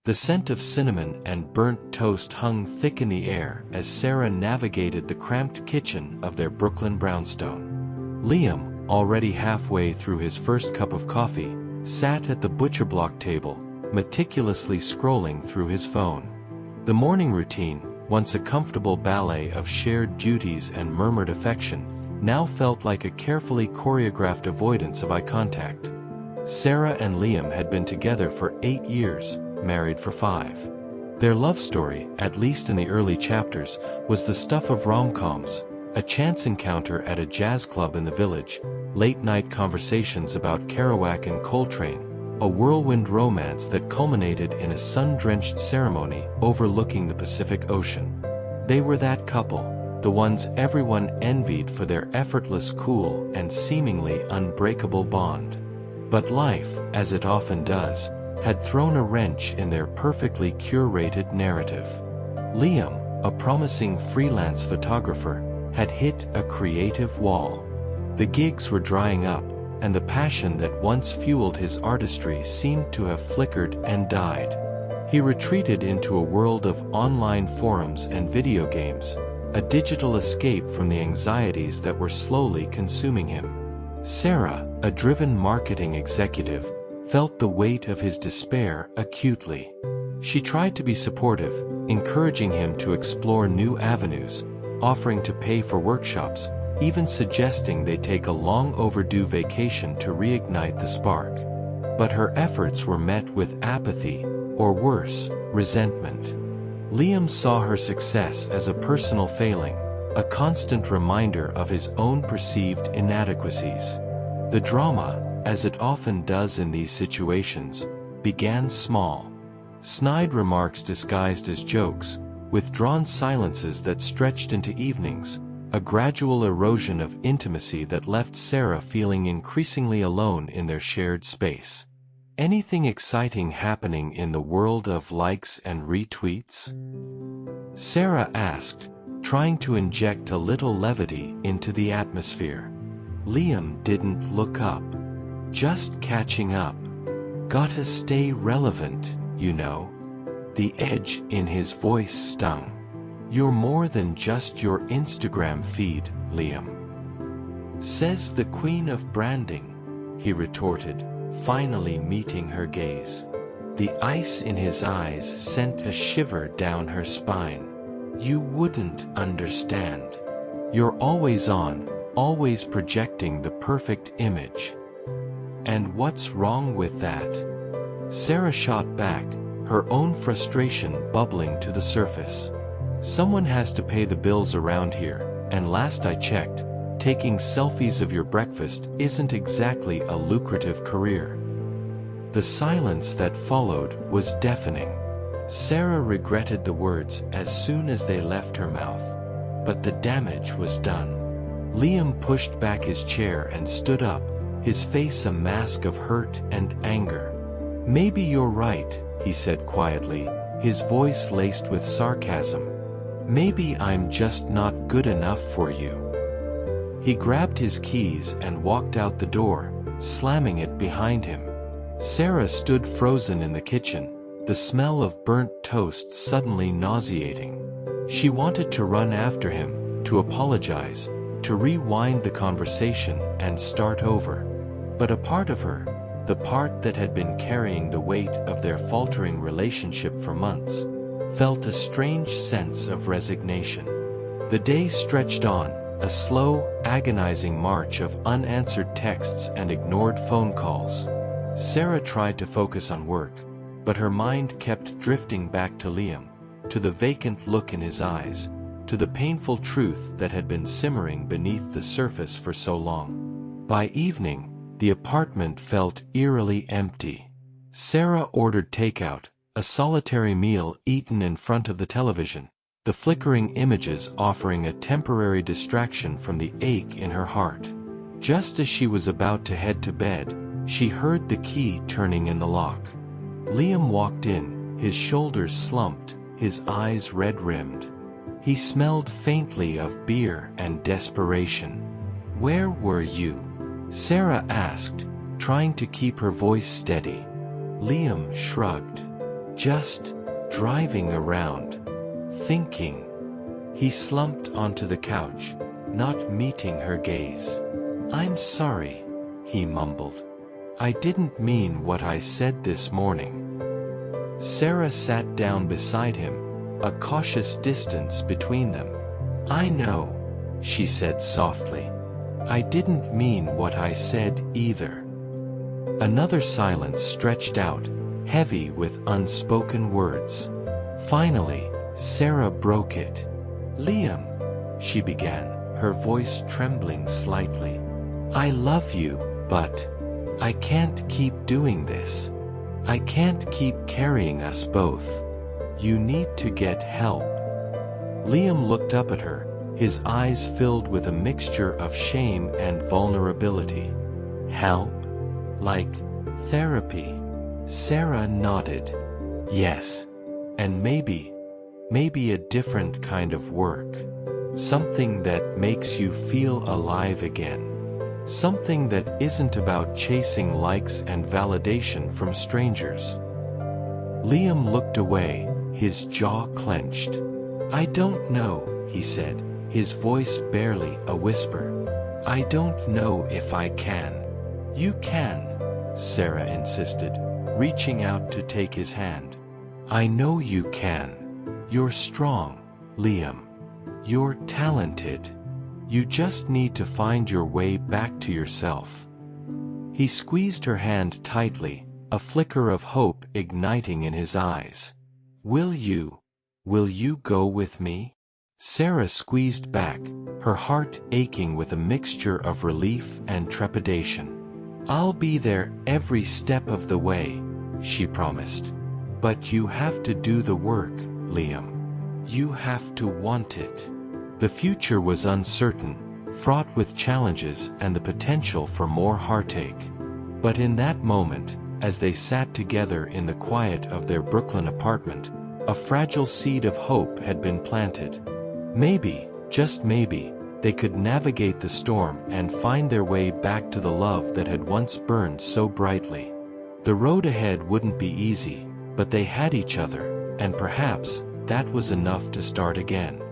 The scent of cinnamon and burnt toast hung thick in the air as Sarah navigated the cramped kitchen of their Brooklyn brownstone. Liam, already halfway through his first cup of coffee, sat at the butcher block table, meticulously scrolling through his phone. The morning routine, once a comfortable ballet of shared duties and murmured affection, now felt like a carefully choreographed avoidance of eye contact. Sarah and Liam had been together for 8 years, married for 5. Their love story, at least in the early chapters, was the stuff of rom-coms, a chance encounter at a jazz club in the village, late-night conversations about Kerouac and Coltrane, a whirlwind romance that culminated in a sun-drenched ceremony overlooking the Pacific Ocean. They were that couple, the ones everyone envied for their effortless cool and seemingly unbreakable bond. But life, as it often does, had thrown a wrench in their perfectly curated narrative. Liam, a promising freelance photographer, had hit a creative wall. The gigs were drying up, and the passion that once fueled his artistry seemed to have flickered and died. He retreated into a world of online forums and video games, a digital escape from the anxieties that were slowly consuming him. Sarah, a driven marketing executive, felt the weight of his despair acutely. She tried to be supportive, encouraging him to explore new avenues, offering to pay for workshops, even suggesting they take a long overdue vacation to reignite the spark. But her efforts were met with apathy, or worse, resentment. Liam saw her success as a personal failing, a constant reminder of his own perceived inadequacies. The drama, as it often does in these situations, began small. Snide remarks disguised as jokes, withdrawn silences that stretched into evenings, a gradual erosion of intimacy that left Sarah feeling increasingly alone in their shared space. Anything exciting happening in the world of likes and retweets? Sarah asked, trying to inject a little levity into the atmosphere. Liam didn't look up. Just catching up. Gotta stay relevant, you know. The edge in his voice stung. You're more than just your Instagram feed, Liam. Says the queen of branding, he retorted, finally meeting her gaze. The ice in his eyes sent a shiver down her spine. You wouldn't understand. You're always on, always projecting the perfect image. And what's wrong with that? Sarah shot back, her own frustration bubbling to the surface. Someone has to pay the bills around here, and last I checked, taking selfies of your breakfast isn't exactly a lucrative career. The silence that followed was deafening. Sarah regretted the words as soon as they left her mouth. But the damage was done. Liam pushed back his chair and stood up, his face a mask of hurt and anger. Maybe you're right, he said quietly, his voice laced with sarcasm. Maybe I'm just not good enough for you. He grabbed his keys and walked out the door, slamming it behind him. Sarah stood frozen in the kitchen, the smell of burnt toast suddenly nauseating. She wanted to run after him, to apologize, to rewind the conversation and start over. But a part of her, the part that had been carrying the weight of their faltering relationship for months, felt a strange sense of resignation. The day stretched on, a slow, agonizing march of unanswered texts and ignored phone calls. Sarah tried to focus on work, but her mind kept drifting back to Liam, to the vacant look in his eyes, to the painful truth that had been simmering beneath the surface for so long. By evening, the apartment felt eerily empty. Sarah ordered takeout, a solitary meal eaten in front of the television, the flickering images offering a temporary distraction from the ache in her heart. Just as she was about to head to bed, she heard the key turning in the lock. Liam walked in, his shoulders slumped, his eyes red-rimmed. He smelled faintly of beer and desperation. "Where were you?" Sarah asked, trying to keep her voice steady. Liam shrugged. Just driving around, thinking. He slumped onto the couch, not meeting her gaze. I'm sorry, he mumbled. I didn't mean what I said this morning. Sarah sat down beside him, a cautious distance between them. I know, she said softly. I didn't mean what I said either. Another silence stretched out, heavy with unspoken words. Finally, Sarah broke it. Liam, she began, her voice trembling slightly. I love you, but I can't keep doing this. I can't keep carrying us both. You need to get help. Liam looked up at her, his eyes filled with a mixture of shame and vulnerability. Help? Like therapy? Sarah nodded. Yes. And maybe a different kind of work. Something that makes you feel alive again. Something that isn't about chasing likes and validation from strangers. Liam looked away, his jaw clenched. I don't know, he said, his voice barely a whisper. I don't know if I can. You can, Sarah insisted, reaching out to take his hand. I know you can. You're strong, Liam. You're talented. You just need to find your way back to yourself. He squeezed her hand tightly, a flicker of hope igniting in his eyes. Will you go with me? Sarah squeezed back, her heart aching with a mixture of relief and trepidation. I'll be there every step of the way, she promised. But you have to do the work, Liam. You have to want it. The future was uncertain, fraught with challenges and the potential for more heartache. But in that moment, as they sat together in the quiet of their Brooklyn apartment, a fragile seed of hope had been planted. Maybe, just maybe, they could navigate the storm and find their way back to the love that had once burned so brightly. The road ahead wouldn't be easy, but they had each other, and perhaps that was enough to start again.